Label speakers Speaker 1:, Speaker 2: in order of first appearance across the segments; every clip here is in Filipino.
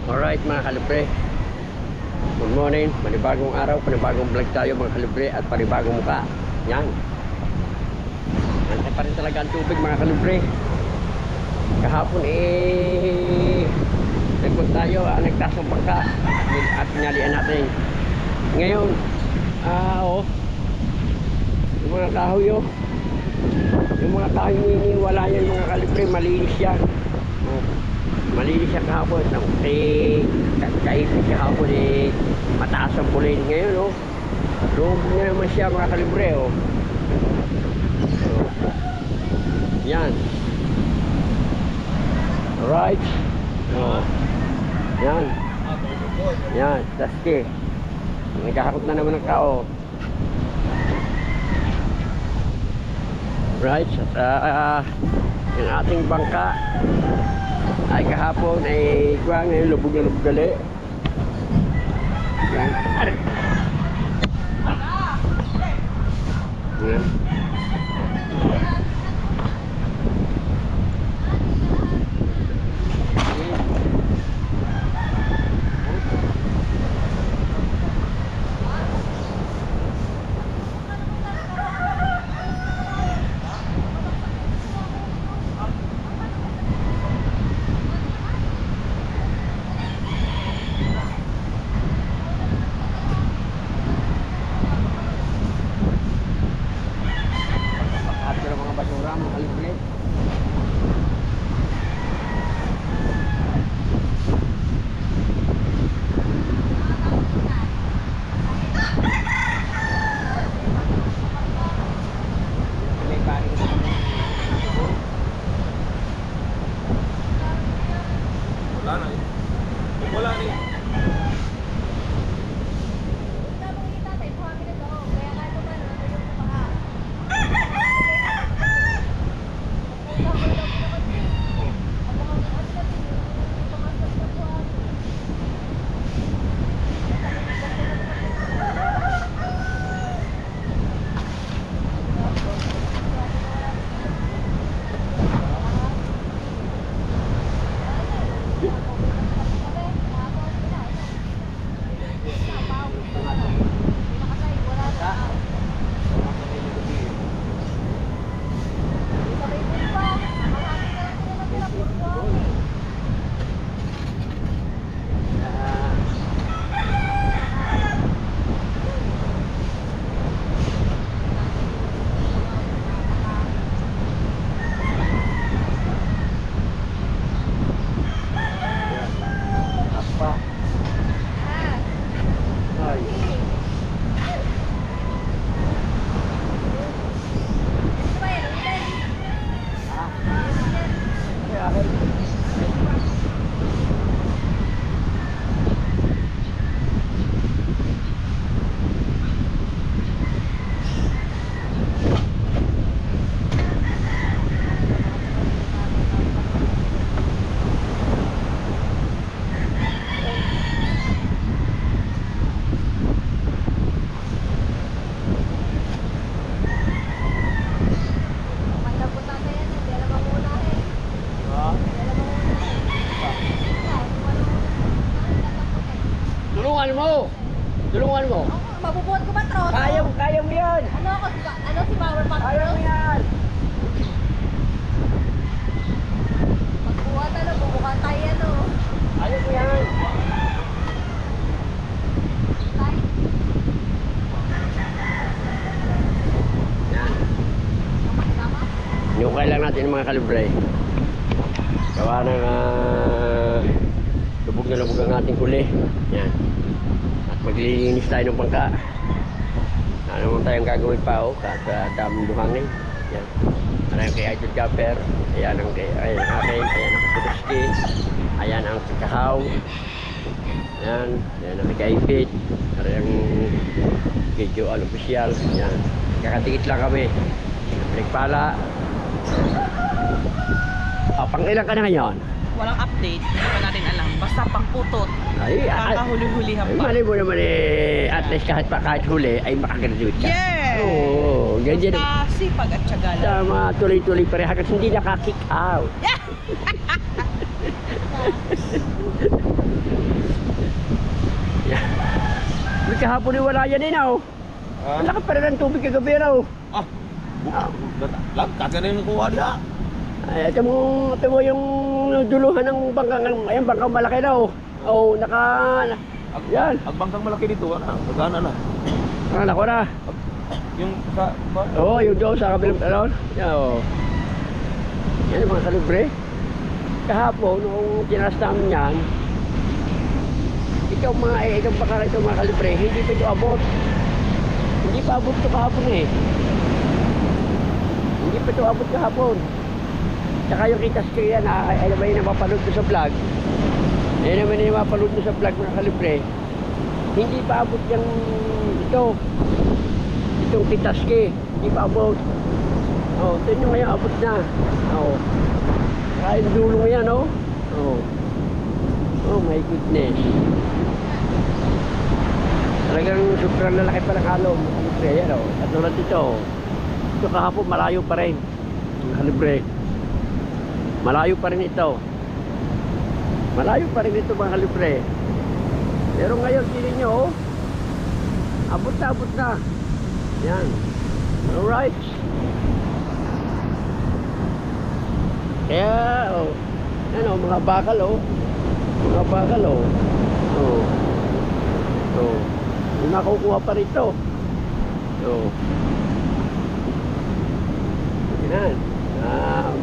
Speaker 1: Alright mga kalubre, good morning, panibagong araw, panibagong vlog tayo mga kalubre at panibagong mukha. Yan, nantay pa rin talaga ang tubig mga kalubre. Kahapon nagpunta tayo, nagtasong bangka at pinalian natin. Ngayon, yung mga kahoy wala yan mga kalubre, malinis yan. Malinis siya kahapon. Kaipit kahapon mataas ang pulin. Ngayon lumog na naman siya mga kalibre. Yan. Alright. Yan. Yan. Taski. Nagkakakot na naman ng kao. Right. At yung ating bangka ay kahapon kuwang ngayon lubog na lubog gali. Yan. Yan. Tulungan mo.
Speaker 2: Mabubuhat ko ba troso?
Speaker 1: Kaya mo yan.
Speaker 2: Ano si Power Pack?
Speaker 1: Kaya mo yan.
Speaker 2: Magbuhat bubukan tayo
Speaker 1: Kaya mo yan. Yan. Nyukay lang natin yung mga kalibre. Gawa ng lubog na lubog ang ating huli. Yan. Maglilinis tayo ng bangka. Ano naman tayong gagawin pa kahit daming buhangin. Yan. Ayan kay Idol Gapper. Ayan ang akin. Ayan ang Kutuski. Ayan ang Kakahaw. Ayan. Ayan ang Kaipit. Ayan ang video official. Ayan. Kakatikit lang kami. Pinagpala. Pang ilan ka na ngayon?
Speaker 3: Walang update, hindi pa natin alam. Basta pangputot.
Speaker 1: Ay,
Speaker 3: kakahuli-hulihan pa.
Speaker 1: Mali mo naman at least kahit huli ay makagraduate ka.
Speaker 3: Yes!
Speaker 1: Oo, ganyan.
Speaker 3: Basta sipag at tiyaga lang.
Speaker 1: Tama, tuloy-tuloy pa rin hanggang hindi naka-kick out. kahapon ay wala yan eh, oh.
Speaker 4: Ah,
Speaker 1: Ang laki pa rin ng tubig kagabi, oh.
Speaker 4: ah, lagkat ka rin kuha niya.
Speaker 1: Ay, ito mo yung duluhan ng bangkang, ayun, bangkang malaki na, oh. Oh, yan.
Speaker 4: Ang bangkang malaki dito, nagana na.
Speaker 1: Akala ko na.
Speaker 4: Yung sa,
Speaker 1: Oo, yung doon sa kabilang talon. Yan, oh. Yan yung mga kalibre. Kahapon, nung tinas namin yan, ikaw baka ito mga kalibre, hindi pa ito abot. Hindi pa abot ito kahapon eh. Hindi pa ito abot kahapon. Tsaka yung kitas ko yan, ay naman yung napapanood ko sa vlog. Ayun naman yung napapanood ko sa vlog mga kalibre. Hindi pa abot yung itong kitaske. Hindi pa abot. Oh, ito nyo ngayon abot na. Oh. Kaya yung dulo yan, oh. Oh. Oh my goodness. Talagang sobrang lalaki pa ng halong. Kalibre, yan, oh. At tulad ito, ito kahapon malayo pa rin. Kalibre. Malayo pa rin ito. Malayo pa rin ito mga kalibre. Pero ngayon, tingnan nyo, oh. Abot na. Yan. Alright. Kaya, oh. Yan, oh, mga bakal, oh. Mga bakal, oh. Oh. Oh. Yung nakukuha pa rito. Oh. Yan.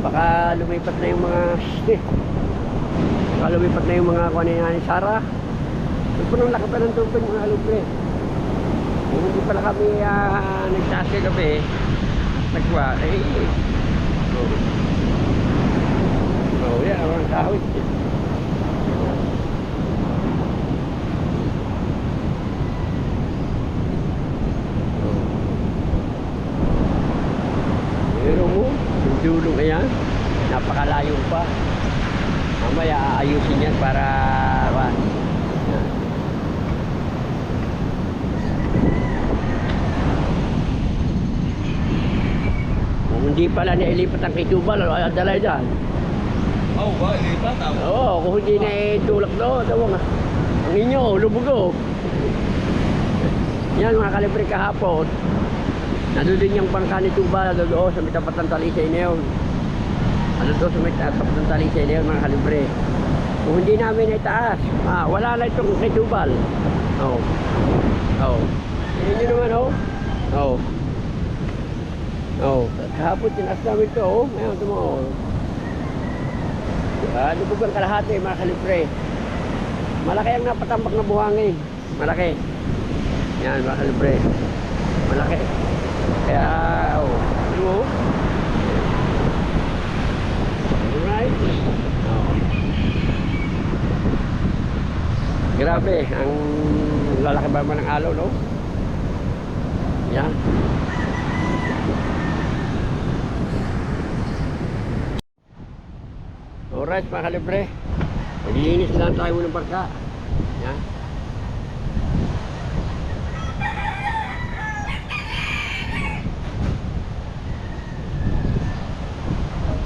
Speaker 1: Baka lumipat na yung mga baka lumipat na yung mga kuha ni Sarah. Ito nung laki pa ng tubig mga kalibre. Kung hindi pala kami nagtaas kagabi, nagwa, oh yan, ang kahoy. Pero mo, yung dulong ayan, napakalayo pa. Mamaya aayusin yan para yan. Kung hindi pala nailipat ang kitubal, ay dalay dyan.
Speaker 4: oh, ba, ilipat ako.
Speaker 1: Oo, kung hindi na itulak doon, tawag nga. Ang inyo, lubog o. Yan mga kalibre kahapon. Nandun din yung bangka ni Tuba, doon sa may tapat ng talisay na yun. Doon sa may tapat ng talisay na yun mga kalibre. Kung hindi namin itaas, wala na itong kay Tubal. Oo. Oo. Hindi naman o. Oo. Oo. Kahapon tinaas namin ito o. Ngayon ito mo o. Lubog ang kalahati mga kalibre. Malaki ang napatambak na buhangin. Malaki. Yan mga kalibre. Malaki. Kaya, oh, ano mo? Alright. Oh. Grabe, ang lalaki ba naman ng alo, no? Yan. Alright mga kalibre, maglilinis lang tayo ng bangka. Yan.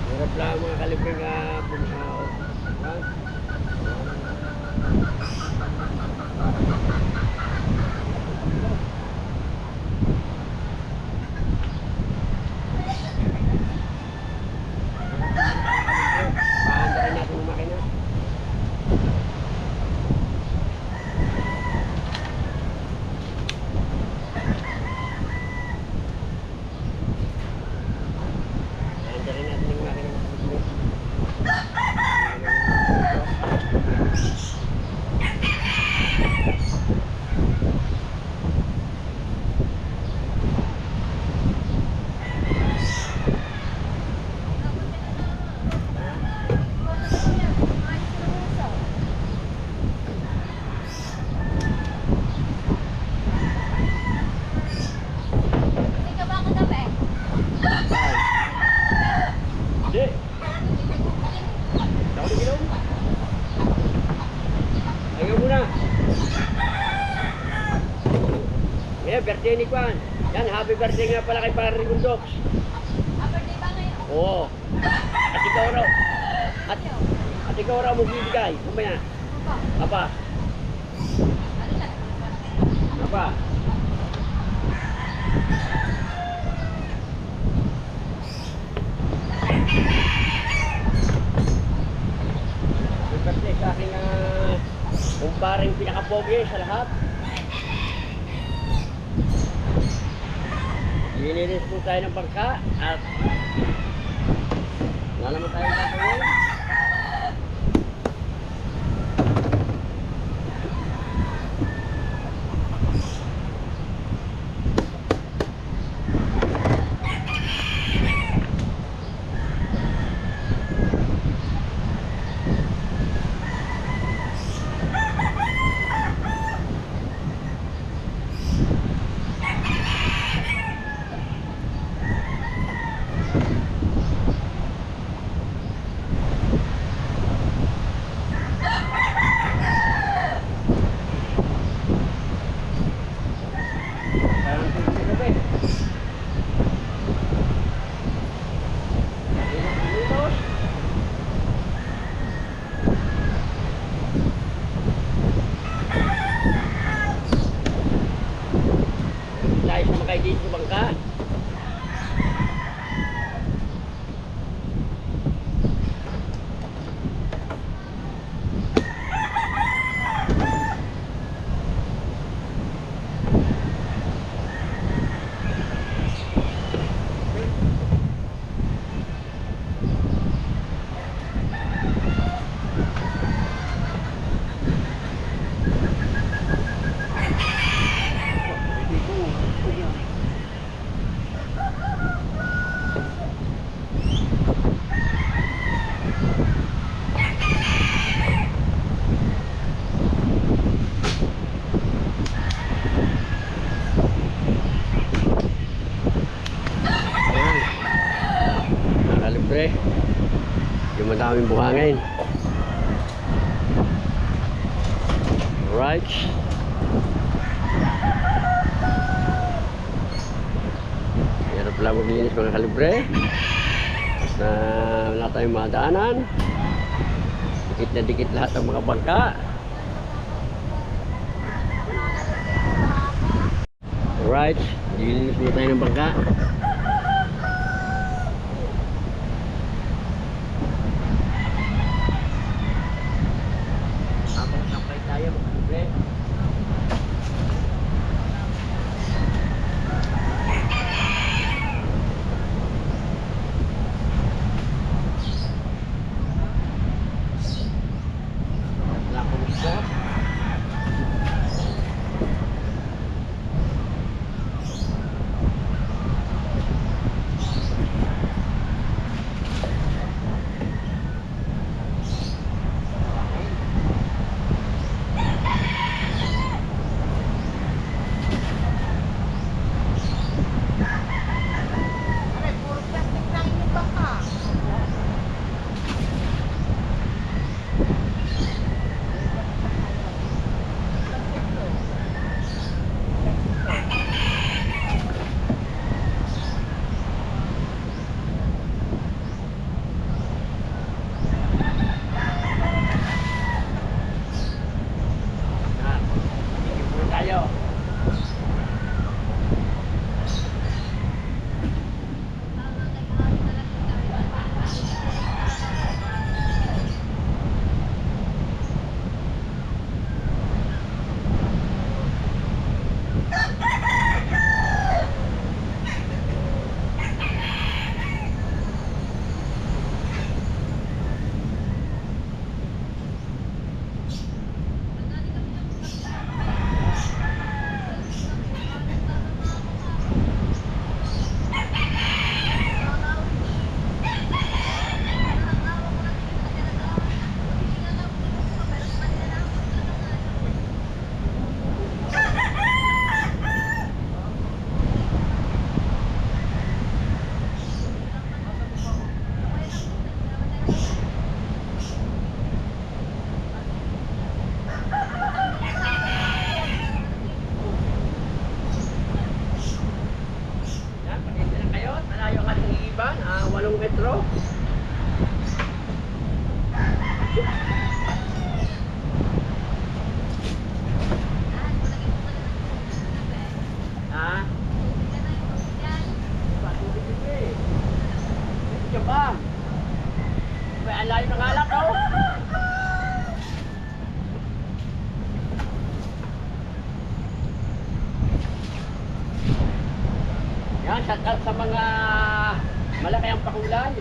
Speaker 1: Hirap lang mga kalibre nga pumasaw. Yan. Paandarin natin yung makina. Paandarin natin yung makina.
Speaker 2: Hindi ka ba ako gabi?
Speaker 1: Hindi. Ako na ginaw. Ayaw muna. Ngayon, birthday ni Kwan. Yan, happy birthday nga pala kay Pare Gundox.
Speaker 2: Birthday ba ngayon?
Speaker 1: Oo. At ikaw raw. At ikaw raw magbibigay. Kumaya.
Speaker 2: Ano ba?
Speaker 1: Apa.
Speaker 2: Ano na?
Speaker 1: pa. Kasi sa aking kumparing pinakapogi sa lahat. Lilinis po tayo ng bangka at wala naman tayong gagawin. Tayo sa mga dito sa bangka. Nakalibre. Yung madaming buhangin. Alright. Meron pala maglinis mga kalibre. Na wala tayong madaanan. Dikit na dikit lahat ng mga bangka. Alright. Linis muna tayo ng bangka. Habang sampay tayo mga kalibre. Wala akong gusto. shout out sa mga malaki ang pakulay.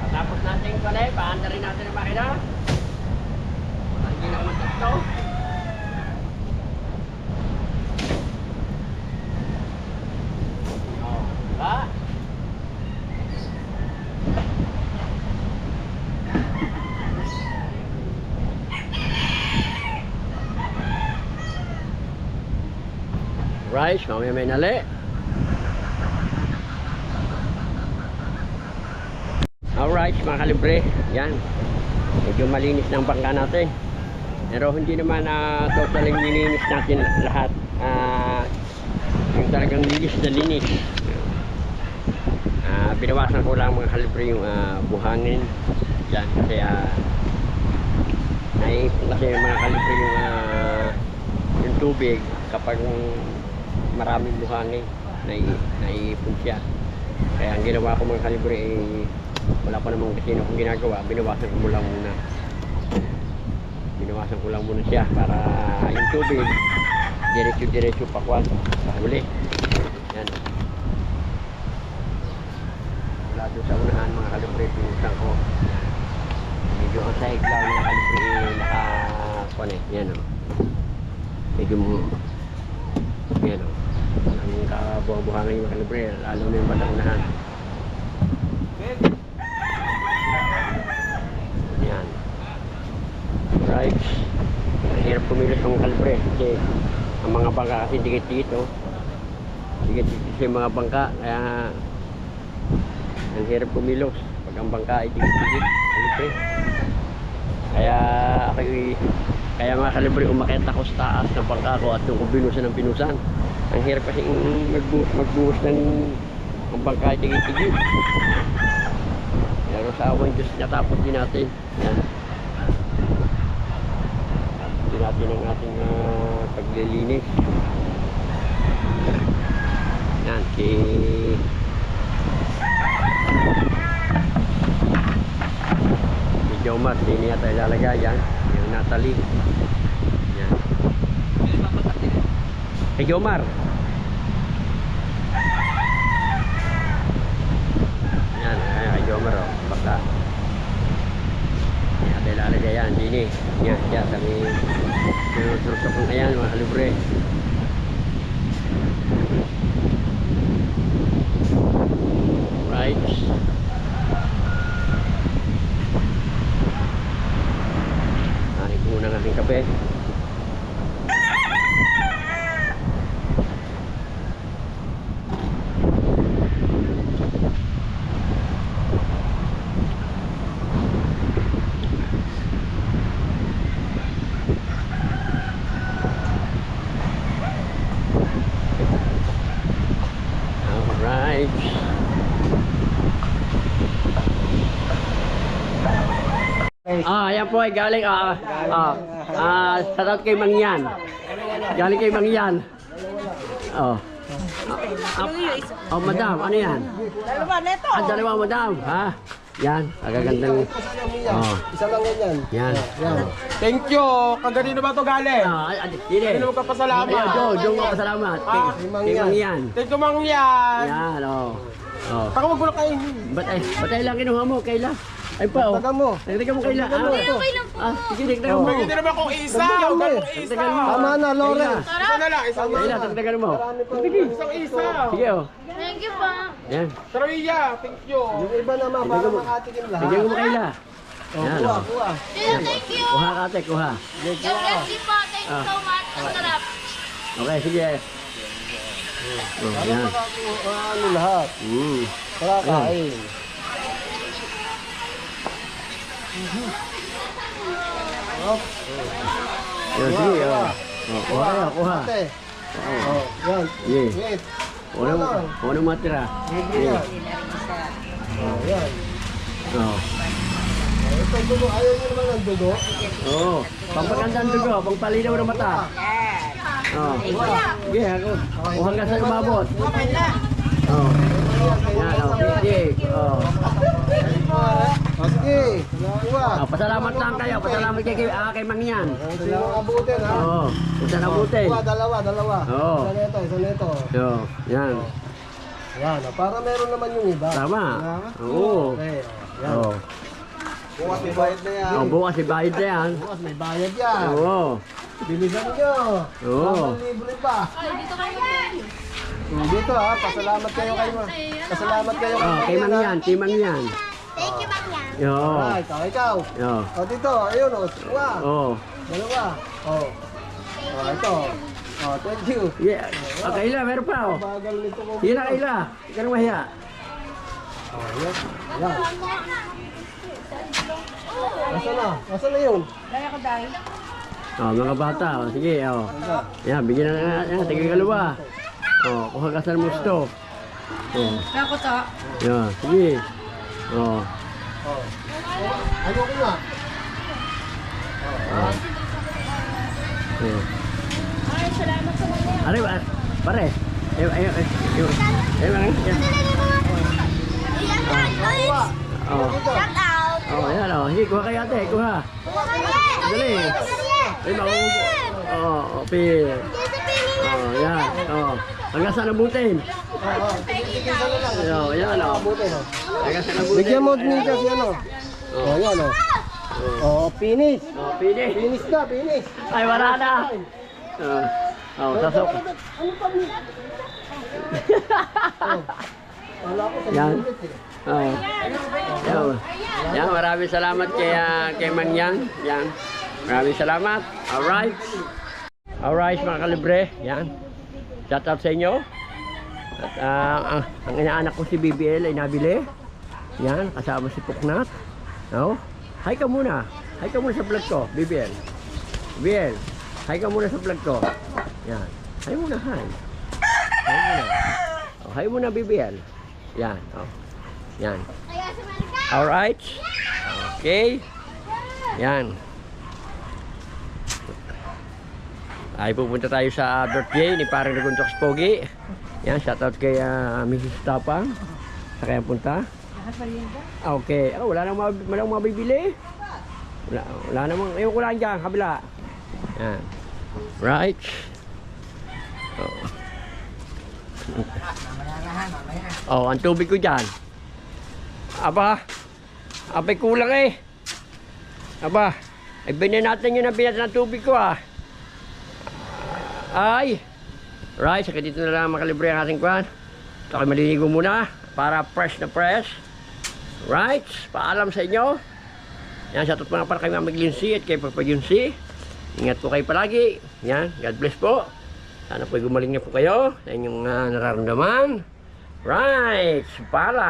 Speaker 1: Tapos natin yung pala, paanda rin natin ang makina. Hindi na mag-ito. Diba? Rice, mamaya may nali. Alright, mga kalibre. Yan. Medyo malinis ng bangka natin. Pero hindi naman totally nilinis natin lahat. Yung talagang linis na linis. Binawasan ko lang mga kalibre yung buhangin. Yan. Kasi naipon kasi mga kalibre yung tubig kapag maraming buhangin. Naipon siya. Kaya ang ginawa ko mga kalibre wala pa namang kasi akong ginagawa, binawasan ko lang muna. Binawasan ko lang muna siya para yung tubig diretso pakwan sa huli. Yan. Wala doon sa unahan mga kalibre, pinusan ko. Medyo ang sahig lang mga kalibre naka-connect. Yan o. Medyo mo. Yan o. Ang kabuhang-buhangan yung mga kalibre, lalo na yung batang unahan. Yan. Right. Hirap pumilos ng kalibre kasi ang mga bangka kasi dikit-dikit sa mga bangka, kaya ang hirap pumilos pag ang bangka ay dikit-dikit kalibre. Kaya mga kalibre umakyat ako sa taas ng bangka ko at doon ko binusan. Ang hirap kasi magbuhos ng ang bangka ay dikit-dikit. Pero sa awan Diyos, natapos din natin. Yan. Tapos din natin ang ating paglilinis. Yan, si Jomar, hindi niya tayo ilalagay yan. Yung Natalie. Yan. Si Jomar. Yan, ay Jomar o. Baka. Yan, tayo ilalagay yan. Dini. Yan, yan. Sabi, sinusurusok kong ayan, mga kalibre. Right. Nanin ko muna ng ating kape. Alright. Ayan po ay galing shoutout kay Mangyan. Galing kay Mangyan. Madam, ano yan?
Speaker 3: Dalawa, neto.
Speaker 1: Dalawa, madam, ha? Yan, agagandang.
Speaker 5: Isa lang yan.
Speaker 1: Yan.
Speaker 4: Thank you. Kaganino ba to galing?
Speaker 1: Sige.
Speaker 4: Sino ka pasalamat?
Speaker 1: Doon ka pasalamat. Kay Mangyan.
Speaker 4: Thank you, Mangyan.
Speaker 1: Yan,
Speaker 4: Taka wag mo na kayo.
Speaker 1: Batay lang kinuha mo, Kayla. Ay pa,
Speaker 5: Tagal mo.
Speaker 1: Nagdagan mo, Kayla.
Speaker 2: Okay lang po.
Speaker 1: Sige, nagdagan mo.
Speaker 4: Pwede naman kung isa. Huwag kung isa.
Speaker 5: Tama na, Loren.
Speaker 4: Isa na lang. Isang
Speaker 1: Kayla, nagdagan mo.
Speaker 4: Isang isa.
Speaker 1: Sige,
Speaker 2: Thank you pa.
Speaker 1: Yan.
Speaker 4: Tarawiya. Thank you.
Speaker 5: Yung iba naman, para makatikim lahat.
Speaker 1: Nagdagan mo, Kayla. Yan,
Speaker 5: Kuha.
Speaker 2: Thank you.
Speaker 1: Kuha ka, ate, kuha.
Speaker 2: God bless you po. Thank you so much. Ang sarap.
Speaker 1: Okay, sige. Yan.
Speaker 5: Ano lahat? Para kain.
Speaker 1: Yan, sige. Kuha ka, kuha.
Speaker 5: Ate. Yan.
Speaker 1: Sige.
Speaker 5: Wait.
Speaker 1: Unang matira. Sige.
Speaker 5: Yan. Yan. Ito dugo. Ayaw nyo naman ng dugo.
Speaker 1: Pampaganda ang dugo, pangpalinaw ng mata. Oh. Sige, ako. O hanggang sa lumabot. Oh. Yan, oh. Sige. Oh.
Speaker 5: Okay. Dalawa.
Speaker 1: Oh, pasalamat lang kayo. Pasalamat kay Mangyan.
Speaker 5: Sino abutin ha?
Speaker 1: Oo. Isa na buti.
Speaker 5: Dalawa.
Speaker 1: Oo.
Speaker 5: Isa nito.
Speaker 1: Yo, yan.
Speaker 5: Yan, para meron naman yung iba.
Speaker 1: Tama. Oo.
Speaker 5: Okay, yan.
Speaker 1: Oo.
Speaker 5: Bukas may bayad na yan.
Speaker 1: Oh, bukas ibayad na yan.
Speaker 5: Bukas may bayad yan.
Speaker 1: Oo.
Speaker 5: Bilisan nyo.
Speaker 1: Oo.
Speaker 5: Libre pa.
Speaker 2: Ay, dito kayo.
Speaker 5: Dito ha, pasalamat kayo Pasalamat kayo
Speaker 1: Oh, kay Mangyan, kay Mangyan.
Speaker 2: Thank you, Mangyan.
Speaker 1: Yo.
Speaker 5: Alright, ikaw.
Speaker 1: Yo.
Speaker 5: O dito, ayun o. Dalawa.
Speaker 1: Oh.
Speaker 5: Dalawa. O. O, ito. O, thank you.
Speaker 1: Yeah. Oh, Kayla, meron pa oh.
Speaker 5: Bagal nito ko.
Speaker 1: Sige na Kayla. Ikaw nang mahiya.
Speaker 5: O, yan. Yan. Nasaan na yun?
Speaker 1: Oh, mga bata. Oh, sige, oh. Yan, bigyan na yan. Tigil kalawa. Oh, kuha ka sa gusto. Oh.
Speaker 2: Ako to.
Speaker 1: Yan, sige. Oh.
Speaker 5: O. Ano ko nga?
Speaker 1: Oh.
Speaker 2: Ay, salamat sa mga.
Speaker 1: Ano ba? Pare. Oh.
Speaker 2: Shout out.
Speaker 1: Oh, yan oh. Sige, kuha kayo ate. Kuha. Dali. Ay, makuha. Oh, okay. Oh, yan. Oh. Hanggang sa nabutin. Oh, yan oh.
Speaker 5: Abutin o.
Speaker 1: Hanggang sa nabutin.
Speaker 5: Bigyan mo din kasi ano. O, yan o. O, finish.
Speaker 1: Oh, pili.
Speaker 5: Finish na, finish.
Speaker 1: Ay, wala na. Oh, sasok.
Speaker 5: Wala ko sa
Speaker 1: Yan.
Speaker 5: ulit eh.
Speaker 1: Oh. Yan, maraming salamat kay Mangyan. Yan. Maraming salamat. Alright. Alright mga kalibre. Yan. Shout out sa inyo. At ang inaanak ko si BBL ay nabili. Yan, kasama si Puknat. Oh. Hi ka muna. Hi ka muna sa vlog ko, BBL. BBL. Hi ka muna sa vlog ko. Yan. Hi muna, hi. Hi muna. Oh, hi muna BBL. Yan. Oh. Yan. Alright. Okay. Yan. Ay pupunta tayo sa birthday ni parang Naguntoks Pogi. Yan, shoutout kay Mrs. Tapang. Sa kayang punta. Okay. Oh, wala nang mabibili. Wala namang. Ayun ko lang dyan, kabila. Yan. Right. Oh, ang tubig ko dyan. Aba, abay kulang eh. Aba, ay binin natin yung nabinat ng tubig ko ah. Ay, right, saka dito na lang makalibre ang ating kwan. Ito kayo maliligo muna para fresh na fresh. Right, paalam sa inyo. Yan, shoutout mga para kayo Maglynsi at kay Papa Yunsi. Ingat po kayo palagi. Yan, God bless po. Sana po gumaling na po kayo sa inyong nararamdaman. Right, paalam.